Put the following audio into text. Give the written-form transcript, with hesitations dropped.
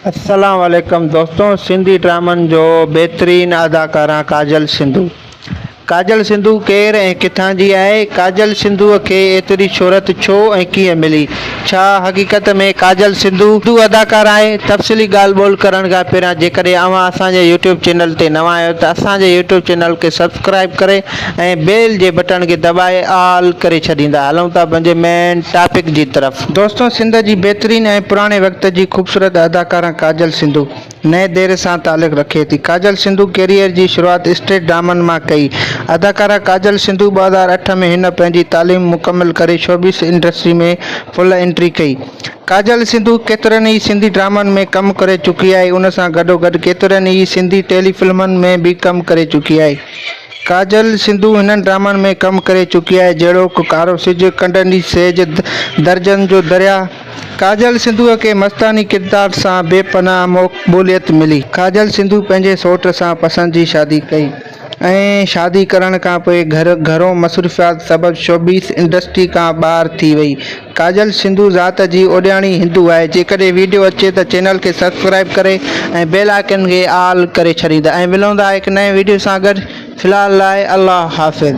अस्सलाम वालेकुम दोस्तों। सिंधी ड्रामनि जो बहितरीन अदाकारा काजल सिंधु। काजल सिंधु केरु ऐं किथां जी आहे? काजल सिंधुअ खे एतिरी शोहरत छो ऐं कीअं मिली? छा हक़ीक़त में काजल सिंधु अदाकार आहे? तफ़सीली ॻाल्हि ॿोल करण खां पहिरियां जेकॾहिं अव्हां असांजे यूट्यूब चैनल ते नवां आहियो त असांजे यूट्यूब चैनल खे सब्सक्राइब करे ऐं बेल जे बटन खे दॿाए ऑल करे छॾींदा। हलूं था पंहिंजे मेन टॉपिक जी तरफ़। दोस्तों, सिंध जी बहितरीन ऐं पुराणे वक़्त जी ख़ूबसूरत अदाकारा काजल सिंधु नए देर सां तालुक़ रखे थी। काजल सिंधु कैरियर जी शुरूआत स्टेज ड्रामनि मां कई। अदाकारा काजल सिंधु 2008 में हिन पंहिंजी तालीम मुकमल करे शोबिस इंडस्ट्री में फुल एंट्री कई। काजल सिंधु केतिरनि ई सिंधी ड्रामनि में कमु करे चुकी आहे। उन सां गॾोगॾु केतिरनि ई सिंधी टेलीफिल्मनि में बि कमु करे चुकी आहे। काजल सिंधु हिननि ड्रामनि में कमु करे चुकी आहे जहिड़ो कारो सिज, कंडनी सेज, दर्जन जो दरिया। काजल सिंधुअ खे मस्तानी किरदार सां बेपनाह मक़बूलियत मिली। काजल सिंधु पंहिंजे सौट सां पसंदि जी शादी कई ऐं शादी करण खां पोइ घरों मसरूफ़ियात सबबि शोबिस इंडस्ट्री खां ॿाहिरि थी वई। काजल सिंधु ज़ात जी ओॾाणी हिंदू आहे। जेकॾहिं वीडियो अचे त चैनल खे सब्सक्राइब करे ऐं बेल आइकन खे ऑल करे छॾींदा ऐं मिलंदा हिकु नए वीडियो सां गॾु। फ़िलहाल लाइ अल्लाह हाफ़िज़।